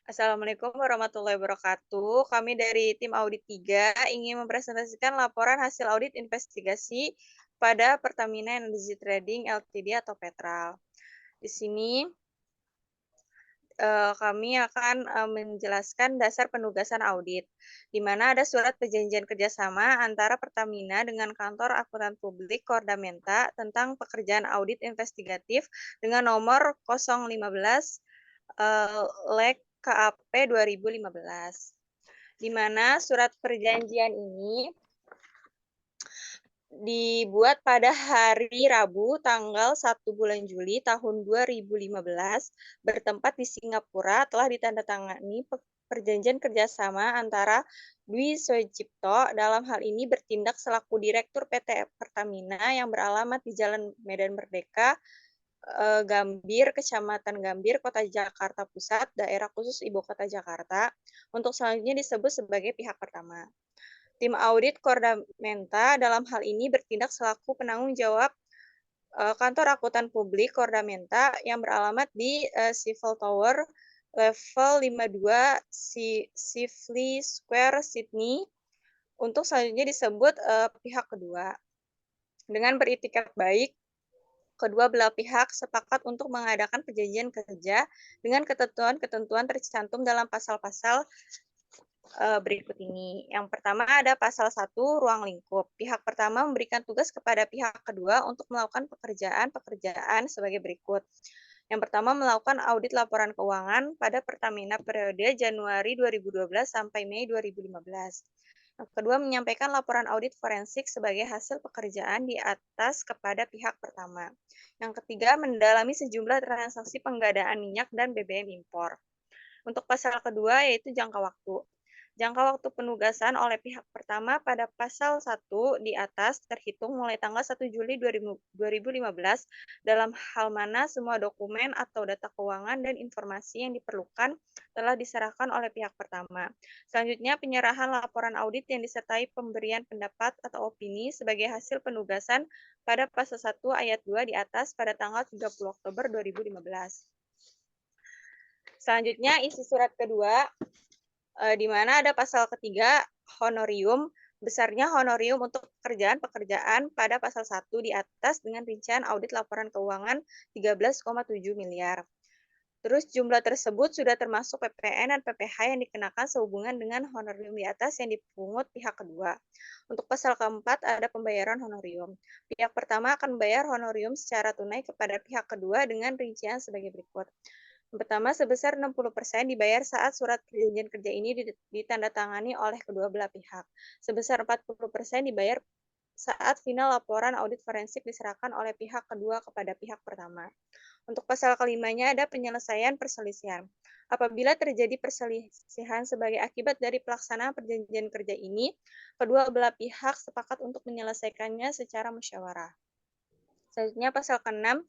Assalamualaikum warahmatullahi wabarakatuh. Kami dari tim Audit 3 ingin mempresentasikan laporan hasil audit investigasi pada Pertamina Energy Trading Ltd atau Petral. Di sini kami akan menjelaskan dasar penugasan audit, di mana ada surat perjanjian kerjasama antara Pertamina dengan Kantor Akuntan Publik Kordamenta tentang pekerjaan audit investigatif dengan nomor 015 Lek KAP 2015. Di mana surat perjanjian ini dibuat pada hari Rabu tanggal 1 bulan Juli tahun 2015 bertempat di Singapura telah ditandatangani perjanjian kerjasama antara Dwi Sojipto dalam hal ini bertindak selaku Direktur PT Pertamina yang beralamat di Jalan Medan Merdeka, Gambir, Kecamatan Gambir, Kota Jakarta Pusat, Daerah Khusus Ibu Kota Jakarta, untuk selanjutnya disebut sebagai pihak pertama. Tim audit Kordamenta dalam hal ini bertindak selaku penanggung jawab Kantor Akuntan Publik Kordamenta yang beralamat di Civil Tower level 52 Sively Square, Sydney, untuk selanjutnya disebut pihak kedua. Dengan beritikat baik, kedua belah pihak sepakat untuk mengadakan perjanjian kerja dengan ketentuan-ketentuan tercantum dalam pasal-pasal berikut ini. Yang pertama ada pasal 1 ruang lingkup. Pihak pertama memberikan tugas kepada pihak kedua untuk melakukan pekerjaan sebagai berikut. Yang pertama melakukan audit laporan keuangan pada Pertamina periode Januari 2012 sampai Mei 2015. Yang kedua menyampaikan laporan audit forensik sebagai hasil pekerjaan di atas kepada pihak pertama. Yang ketiga mendalami sejumlah transaksi penggadaan minyak dan BBM impor. Untuk pasal kedua yaitu jangka waktu. Jangka waktu penugasan oleh pihak pertama pada pasal 1 di atas terhitung mulai tanggal 1 Juli 2015 dalam hal mana semua dokumen atau data keuangan dan informasi yang diperlukan telah diserahkan oleh pihak pertama. Selanjutnya penyerahan laporan audit yang disertai pemberian pendapat atau opini sebagai hasil penugasan pada pasal 1 ayat 2 di atas pada tanggal 30 Oktober 2015. Selanjutnya isi surat kedua, di mana ada pasal ketiga, honorium, besarnya honorium untuk pekerjaan pada pasal 1 di atas dengan rincian audit laporan keuangan 13,7 miliar. Terus jumlah tersebut sudah termasuk PPN dan PPh yang dikenakan sehubungan dengan honorium di atas yang dipungut pihak kedua. Untuk pasal keempat ada pembayaran honorium. Pihak pertama akan membayar honorium secara tunai kepada pihak kedua dengan rincian sebagai berikut. Yang pertama, sebesar 60% dibayar saat surat perjanjian kerja ini ditandatangani oleh kedua belah pihak. Sebesar 40% dibayar saat final laporan audit forensik diserahkan oleh pihak kedua kepada pihak pertama. Untuk pasal kelimanya ada penyelesaian perselisihan. Apabila terjadi perselisihan sebagai akibat dari pelaksanaan perjanjian kerja ini, kedua belah pihak sepakat untuk menyelesaikannya secara musyawarah. Selanjutnya pasal ke-6,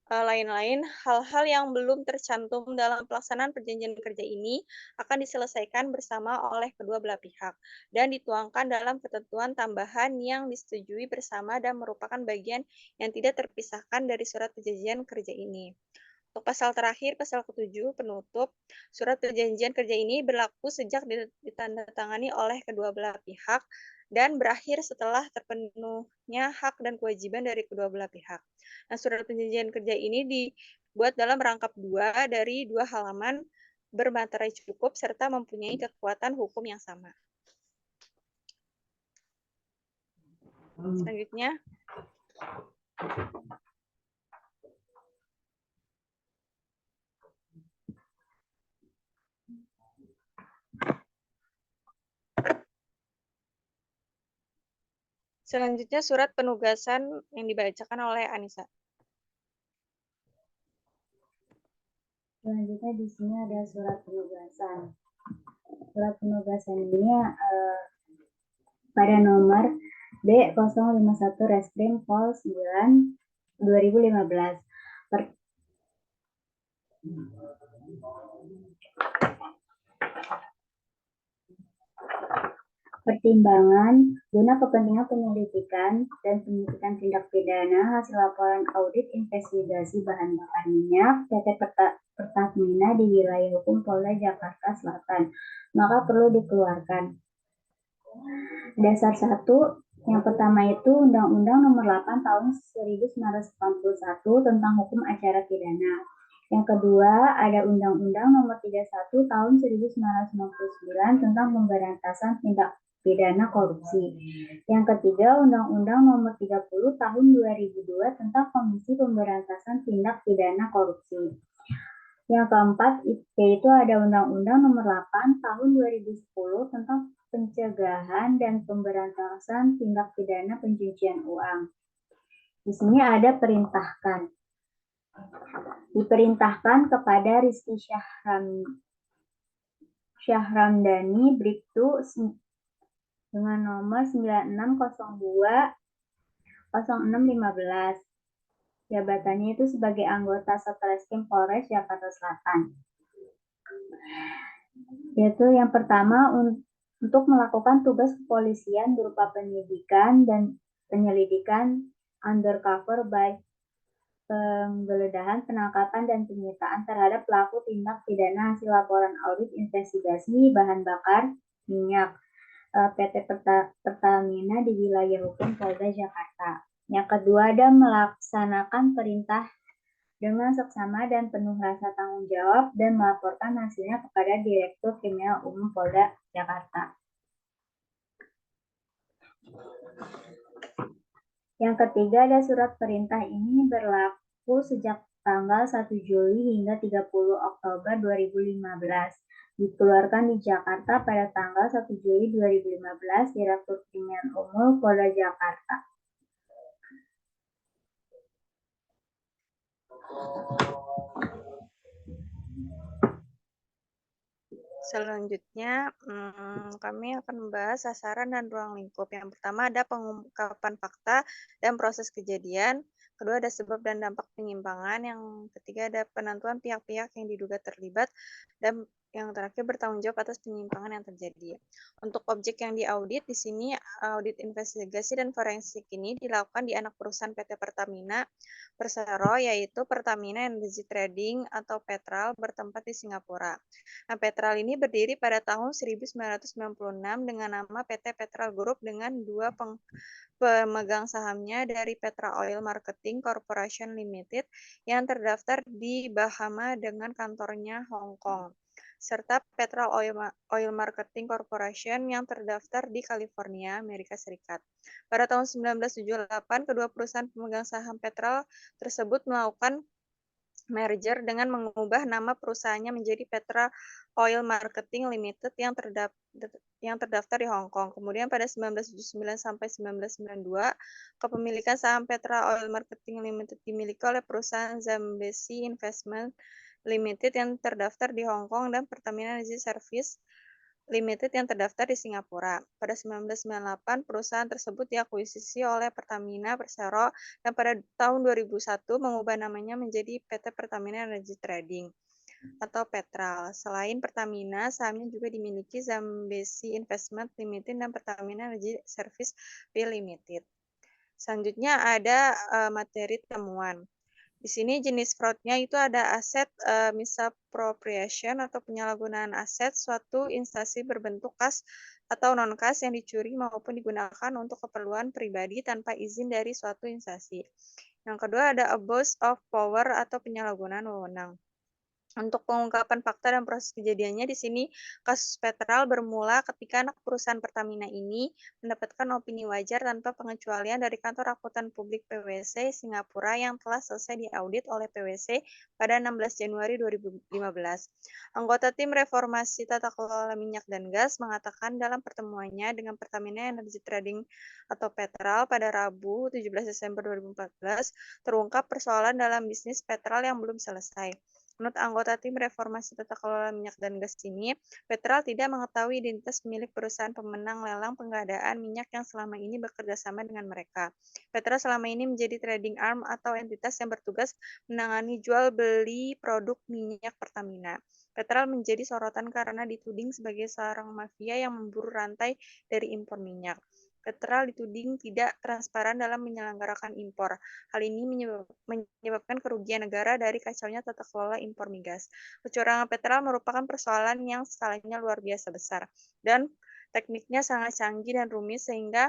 lain-lain, hal-hal yang belum tercantum dalam pelaksanaan perjanjian kerja ini akan diselesaikan bersama oleh kedua belah pihak dan dituangkan dalam ketentuan tambahan yang disetujui bersama dan merupakan bagian yang tidak terpisahkan dari surat perjanjian kerja ini. Untuk pasal terakhir, pasal ke-7, penutup, surat perjanjian kerja ini berlaku sejak ditandatangani oleh kedua belah pihak dan berakhir setelah terpenuhnya hak dan kewajiban dari kedua belah pihak. Nah, surat perjanjian kerja ini dibuat dalam rangkap 2 dari 2 halaman bermaterai cukup serta mempunyai kekuatan hukum yang sama. Selanjutnya, surat penugasan yang dibacakan oleh Anissa. Selanjutnya di sini ada surat penugasan. Surat penugasan ini pada nomor B051 Reskrim Pol 9 2015. Pertimbangan guna kepentingan penyelidikan dan penyidikan tindak pidana hasil laporan audit investigasi bahan bakar minyak PT Pertamina di wilayah hukum Polda Jakarta Selatan, maka perlu dikeluarkan. Dasar 1, yang pertama itu Undang-Undang Nomor 8 Tahun 1981 tentang Hukum Acara Pidana. Yang kedua, ada Undang-Undang Nomor 31 Tahun 1999 tentang Pemberantasan Tindak Pidana Korupsi. Yang ketiga, Undang-Undang Nomor 30 Tahun 2002 tentang Komisi Pemberantasan Tindak Pidana Korupsi. Yang keempat, yaitu ada Undang-Undang Nomor 8 Tahun 2010 tentang Pencegahan dan Pemberantasan Tindak Pidana Pencucian Uang. Di sini ada perintahkan. Diperintahkan kepada Rizky Syahramdani Bribtu dengan nomor 9602 0615. Jabatannya itu sebagai anggota Satreskrim Polres Jakarta Selatan. Yaitu yang pertama, untuk melakukan tugas kepolisian berupa penyidikan dan penyelidikan undercover, baik penggeledahan, penangkapan, dan penyitaan terhadap pelaku tindak pidana hasil laporan audit investigasi bahan bakar minyak PT Pertamina di wilayah hukum Polda Jakarta. Yang kedua, ada melaksanakan perintah dengan seksama dan penuh rasa tanggung jawab dan melaporkan hasilnya kepada Direktur Kriminal Umum Polda Jakarta. Yang ketiga, ada surat perintah ini berlaku sejak tanggal 1 Juli hingga 30 Oktober 2015. Dikeluarkan di Jakarta pada tanggal 1 Juli 2015, Direktur Kriminal Umum Polda Jakarta. Selanjutnya, kami akan membahas sasaran dan ruang lingkup. Yang pertama ada pengungkapan fakta dan proses kejadian. Kedua ada sebab dan dampak penyimpangan. Yang ketiga ada penentuan pihak-pihak yang diduga terlibat. Dan yang terakhir bertanggung jawab atas penyimpangan yang terjadi. Untuk objek yang diaudit, di sini audit investigasi dan forensik ini dilakukan di anak perusahaan PT Pertamina Persero, yaitu Pertamina Energy Trading atau Petral bertempat di Singapura. Nah, Petral ini berdiri pada tahun 1996 dengan nama PT Petral Group dengan dua pemegang sahamnya dari Petra Oil Marketing Corporation Limited yang terdaftar di Bahama dengan kantornya Hong Kong, serta Petra Oil Marketing Corporation yang terdaftar di California, Amerika Serikat. Pada tahun 1978, kedua perusahaan pemegang saham Petral tersebut melakukan merger dengan mengubah nama perusahaannya menjadi Petra Oil Marketing Limited yang terdaftar di Hong Kong. Kemudian pada 1979 sampai 1992, kepemilikan saham Petra Oil Marketing Limited dimiliki oleh perusahaan Zambezi Investment Limited yang terdaftar di Hong Kong dan Pertamina Energy Service Limited yang terdaftar di Singapura. Pada 1998, perusahaan tersebut diakuisisi oleh Pertamina Persero dan pada tahun 2001 mengubah namanya menjadi PT Pertamina Energy Trading atau Petral. Selain Pertamina, sahamnya juga dimiliki Zambezi Investment Limited dan Pertamina Energy Service Limited. Selanjutnya ada materi temuan. Di sini jenis fraudnya itu ada aset misappropriation atau penyalahgunaan aset suatu instansi berbentuk kas atau non-kas yang dicuri maupun digunakan untuk keperluan pribadi tanpa izin dari suatu instansi. Yang kedua ada abuse of power atau penyalahgunaan wewenang. Untuk pengungkapan fakta dan proses kejadiannya di sini kasus Petral bermula ketika anak perusahaan Pertamina ini mendapatkan opini wajar tanpa pengecualian dari kantor akuntan publik PwC Singapura yang telah selesai diaudit oleh PwC pada 16 Januari 2015. Anggota tim reformasi tata kelola minyak dan gas mengatakan dalam pertemuannya dengan Pertamina Energy Trading atau Petral pada Rabu 17 Desember 2014 terungkap persoalan dalam bisnis Petral yang belum selesai. Menurut anggota tim reformasi tata kelola minyak dan gas ini, Petral tidak mengetahui identitas pemilik perusahaan pemenang lelang pengadaan minyak yang selama ini bekerja sama dengan mereka. Petral selama ini menjadi trading arm atau entitas yang bertugas menangani jual beli produk minyak Pertamina. Petral menjadi sorotan karena dituding sebagai seorang mafia yang memburu rantai dari impor minyak. Petrol dituding tidak transparan dalam menyelenggarakan impor. Hal ini menyebabkan kerugian negara dari kacaunya tata kelola impor migas. Kecurangan petrol merupakan persoalan yang skalanya luar biasa besar dan tekniknya sangat canggih dan rumit sehingga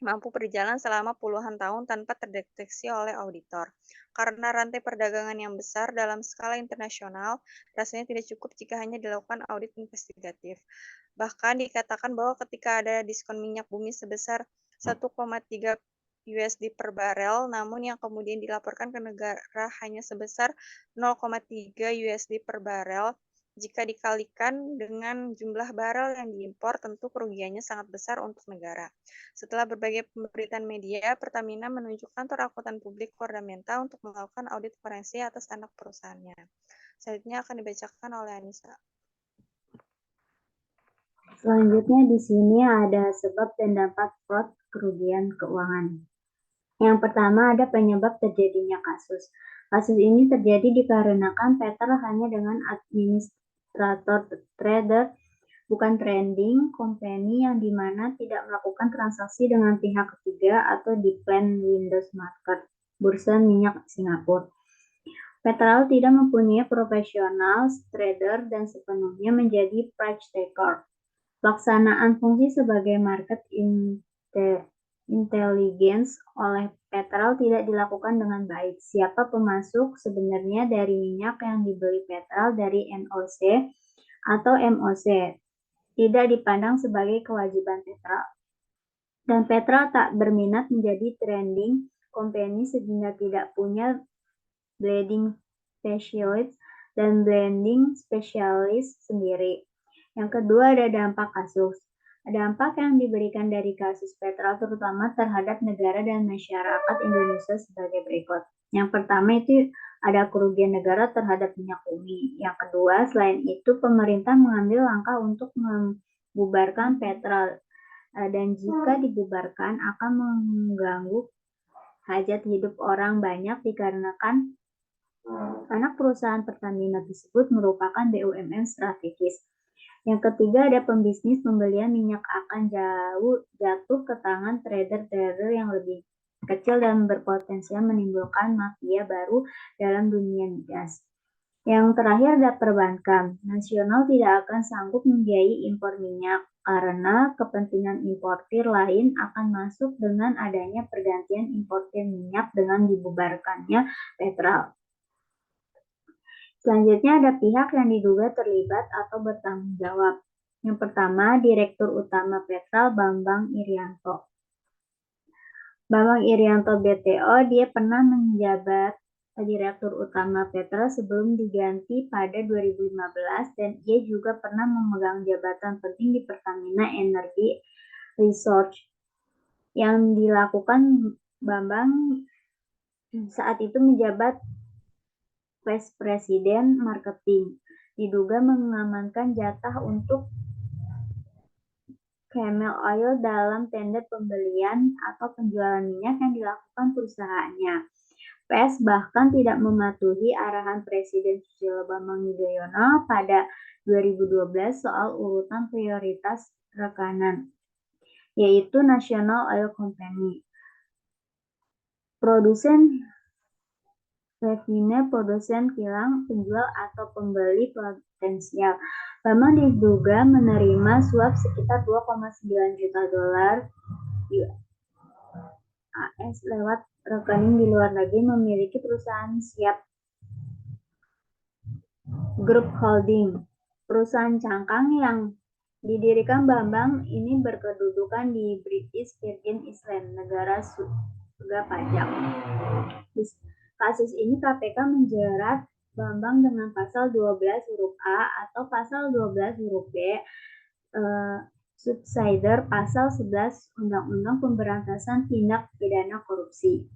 mampu berjalan selama puluhan tahun tanpa terdeteksi oleh auditor. Karena rantai perdagangan yang besar dalam skala internasional, rasanya tidak cukup jika hanya dilakukan audit investigatif. Bahkan dikatakan bahwa ketika ada diskon minyak bumi sebesar 1,3 USD per barel, namun yang kemudian dilaporkan ke negara hanya sebesar 0,3 USD per barel, jika dikalikan dengan jumlah barel yang diimpor, tentu kerugiannya sangat besar untuk negara. Setelah berbagai pemberitaan media, Pertamina menunjuk kantor akuntan publik Kordamenta untuk melakukan audit forensik atas anak perusahaannya. Selanjutnya akan dibacakan oleh Anissa. Selanjutnya di sini ada sebab dan dampak fraud kerugian keuangan. Yang pertama ada penyebab terjadinya kasus. Kasus ini terjadi dikarenakan Peter hanya dengan administrator trader, bukan trading company yang dimana tidak melakukan transaksi dengan pihak ketiga atau di plan Windows Market, bursa minyak Singapura. Petrol tidak mempunyai profesional trader dan sepenuhnya menjadi price taker. Pelaksanaan fungsi sebagai market intelligence oleh Petrol tidak dilakukan dengan baik. Siapa pemasok sebenarnya dari minyak yang dibeli Petrol dari NOC atau MOC tidak dipandang sebagai kewajiban Petrol. Dan Petrol tak berminat menjadi trading company sehingga tidak punya blending specialist dan blending specialist sendiri. Yang kedua ada dampak kasus. Dampak yang diberikan dari kasus Petrol terutama terhadap negara dan masyarakat Indonesia sebagai berikut. Yang pertama itu ada kerugian negara terhadap minyak bumi. Yang kedua, selain itu pemerintah mengambil langkah untuk membubarkan Petrol. Dan jika dibubarkan akan mengganggu hajat hidup orang banyak dikarenakan anak perusahaan Pertamina tersebut merupakan BUMN strategis. Yang ketiga ada pembisnis pembelian minyak akan jatuh ke tangan trader-trader yang lebih kecil dan berpotensial menimbulkan mafia baru dalam dunia migas. Yang terakhir ada perbankan. Nasional tidak akan sanggup membiayai impor minyak karena kepentingan importir lain akan masuk dengan adanya pergantian importir minyak dengan dibubarkannya Petrol. Selanjutnya ada pihak yang diduga terlibat atau bertanggung jawab. Yang pertama, Direktur Utama Petrol Bambang Irianto. Bambang Irianto BTO, dia pernah menjabat Direktur Utama Petrol sebelum diganti pada 2015 dan ia juga pernah memegang jabatan penting di Pertamina Energy Research. Yang dilakukan Bambang saat itu menjabat Vice President Marketing, diduga mengamankan jatah untuk Camel Oil dalam tender pembelian atau penjualan minyak yang dilakukan perusahaannya. PS bahkan tidak mematuhi arahan Presiden Susilo Bambang Yudhoyono pada 2012 soal urutan prioritas rekanan, yaitu National Oil Company. Refine produsen kilang, penjual atau pembeli potensial. Bambang diduga menerima suap sekitar 2,9 juta dolar AS lewat rekening di luar negeri memiliki perusahaan Siap Group Holding. Perusahaan cangkang yang didirikan Bambang ini berkedudukan di British Virgin Islands, negara surga pajak. Kasus ini KPK menjerat Bambang dengan pasal 12 huruf A atau pasal 12 huruf B, subsidiar pasal 11 Undang-Undang Pemberantasan Tindak Pidana Korupsi.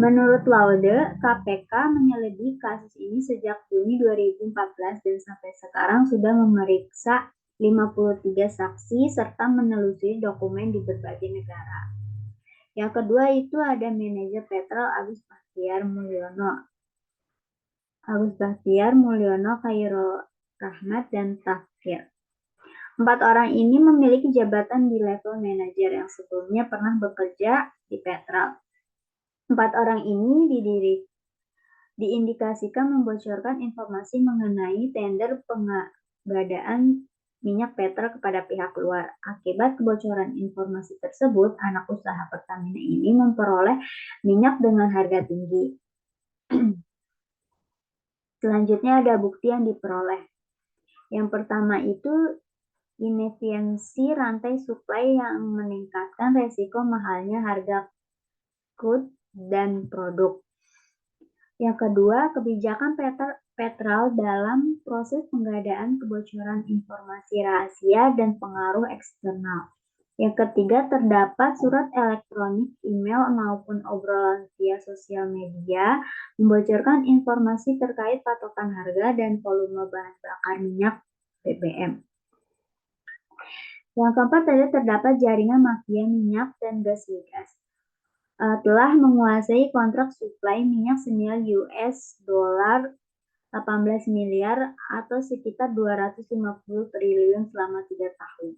Menurut Laude, KPK menyelidiki kasus ini sejak Juni 2014 dan sampai sekarang sudah memeriksa 53 saksi serta menelusuri dokumen di berbagai negara. Yang kedua itu ada manajer Petrol Agus Bahtiar Mulyono, Khairul Rahmat, dan Tafkir. 4 orang ini memiliki jabatan di level manajer yang sebelumnya pernah bekerja di Petrol. 4 orang ini diindikasikan membocorkan informasi mengenai tender pengadaan minyak Petrol kepada pihak luar. Akibat kebocoran informasi tersebut, anak usaha Pertamina ini memperoleh minyak dengan harga tinggi. Selanjutnya ada bukti yang diperoleh. Yang pertama itu inefisiensi rantai suplai yang meningkatkan resiko mahalnya harga crude dan produk. Yang kedua, kebijakan Petrol dalam proses pengadaan kebocoran informasi rahasia dan pengaruh eksternal. Yang ketiga, terdapat surat elektronik, email, maupun obrolan via sosial media membocorkan informasi terkait patokan harga dan volume bahan bakar minyak BBM. Yang keempat, terdapat jaringan mafia minyak dan gas migas. Telah menguasai kontrak suplai minyak senilai $18 miliar atau sekitar 250 triliun selama 3 tahun.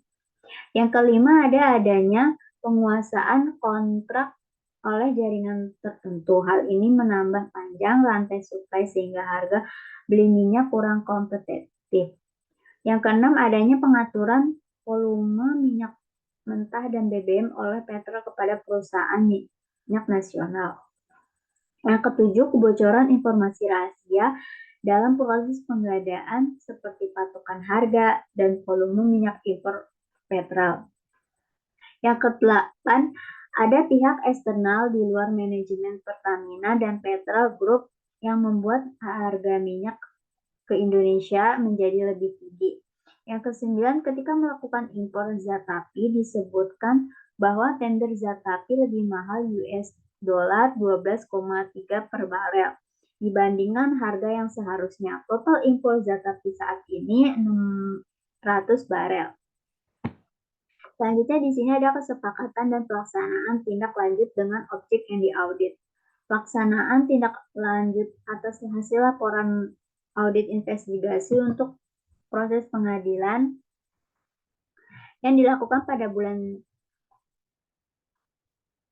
Yang kelima, adanya penguasaan kontrak oleh jaringan tertentu. Hal ini menambah panjang rantai suplai sehingga harga beli minyak kurang kompetitif. Yang keenam, adanya pengaturan volume minyak mentah dan BBM oleh Petrol kepada perusahaan minyak nasional. Yang ketujuh, kebocoran informasi rahasia dalam proses pengadaan seperti patokan harga dan volume minyak impor Petrol. Yang kedelapan, ada pihak eksternal di luar manajemen Pertamina dan Petrol Group yang membuat harga minyak ke Indonesia menjadi lebih tinggi. Yang kesembilan, ketika melakukan impor zat api disebutkan bahwa tender zat api lebih mahal $12,3 per barel dibandingkan harga yang seharusnya. Total impor zat api saat ini 600 barel. Selanjutnya di sini ada kesepakatan dan pelaksanaan tindak lanjut dengan objek yang diaudit. Pelaksanaan tindak lanjut atas hasil laporan audit investigasi untuk proses pengadilan yang dilakukan pada bulan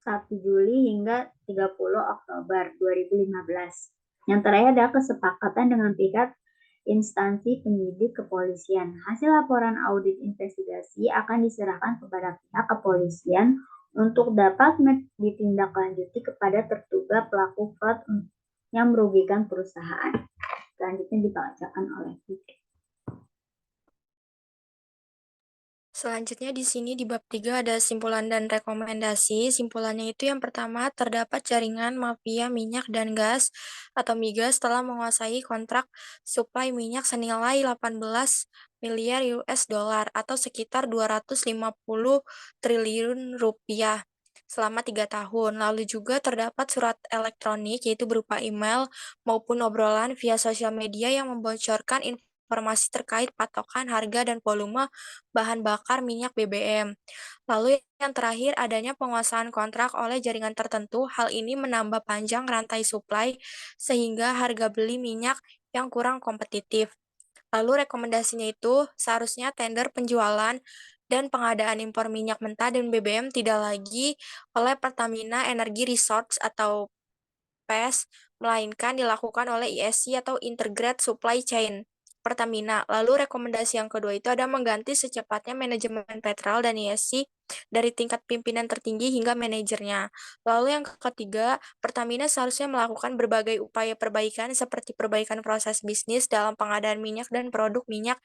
1 Juli hingga 30 Oktober 2015. Yang terakhir adalah kesepakatan dengan pihak instansi penyidik kepolisian. Hasil laporan audit investigasi akan diserahkan kepada pihak kepolisian untuk dapat ditindaklanjuti kepada terduga pelaku fraud yang merugikan perusahaan. Selanjutnya dibacakan oleh Vicky. Selanjutnya di sini di bab 3 ada simpulan dan rekomendasi. Simpulannya itu yang pertama, terdapat jaringan mafia minyak dan gas atau migas telah menguasai kontrak suplai minyak senilai 18 miliar US dollar atau sekitar 250 triliun rupiah selama 3 tahun. Lalu juga terdapat surat elektronik yaitu berupa email maupun obrolan via sosial media yang membocorkan informasi terkait patokan harga dan volume bahan bakar minyak BBM. Lalu yang terakhir adanya penguasaan kontrak oleh jaringan tertentu. Hal ini menambah panjang rantai suplai sehingga harga beli minyak yang kurang kompetitif. Lalu rekomendasinya itu seharusnya tender penjualan dan pengadaan impor minyak mentah dan BBM tidak lagi oleh Pertamina Energy Resources atau PES, melainkan dilakukan oleh ISC atau Integrated Supply Chain Pertamina. Lalu rekomendasi yang kedua itu ada mengganti secepatnya manajemen Petrol dan ISC dari tingkat pimpinan tertinggi hingga manajernya. Lalu yang ketiga, Pertamina seharusnya melakukan berbagai upaya perbaikan seperti perbaikan proses bisnis dalam pengadaan minyak dan produk minyak,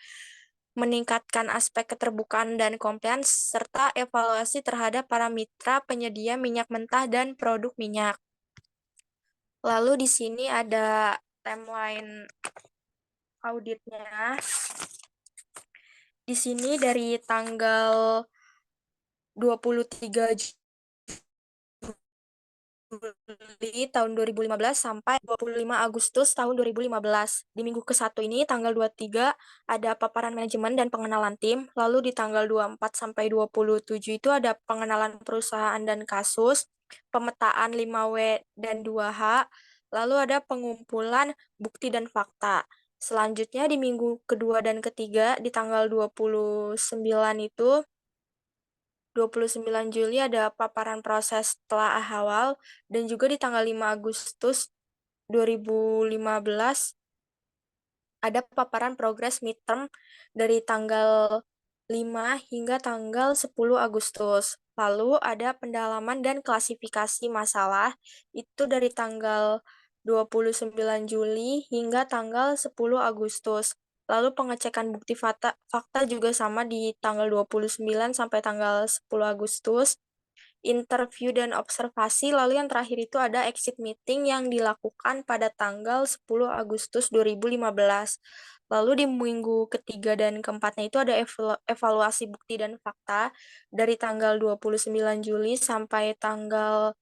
meningkatkan aspek keterbukaan dan compliance, serta evaluasi terhadap para mitra penyedia minyak mentah dan produk minyak. Lalu di sini ada timeline auditnya. Di sini dari tanggal 23 Juli tahun 2015 sampai 25 Agustus tahun 2015. Di minggu ke-1 ini tanggal 23 ada paparan manajemen dan pengenalan tim. Lalu di tanggal 24 sampai 27 itu ada pengenalan perusahaan dan kasus, pemetaan 5W dan 2H, lalu ada pengumpulan bukti dan fakta. Selanjutnya di minggu kedua dan ketiga di tanggal 29 Juli ada paparan proses telaah awal, dan juga di tanggal 5 Agustus 2015 ada paparan progres midterm dari tanggal 5 hingga tanggal 10 Agustus. Lalu ada pendalaman dan klasifikasi masalah itu dari tanggal 29 Juli hingga tanggal 10 Agustus. Lalu pengecekan bukti fakta juga sama di tanggal 29 sampai tanggal 10 Agustus. Interview dan observasi, lalu yang terakhir itu ada exit meeting yang dilakukan pada tanggal 10 Agustus 2015. Lalu di minggu ketiga dan keempatnya itu ada evaluasi bukti dan fakta dari tanggal 29 Juli sampai tanggal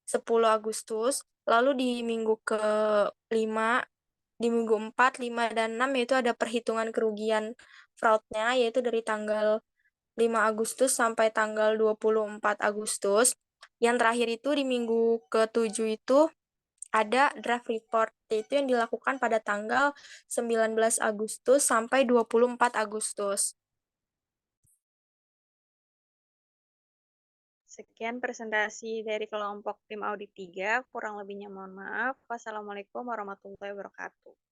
10 Agustus. Lalu di minggu kelima, di minggu 4, 5, dan 6 yaitu ada perhitungan kerugian fraudnya, yaitu dari tanggal 5 Agustus sampai tanggal 24 Agustus. Yang terakhir itu di minggu ke-7 itu ada draft report, yaitu yang dilakukan pada tanggal 19 Agustus sampai 24 Agustus. Sekian presentasi dari kelompok tim audit 3. Kurang lebihnya mohon maaf. Wassalamualaikum warahmatullahi wabarakatuh.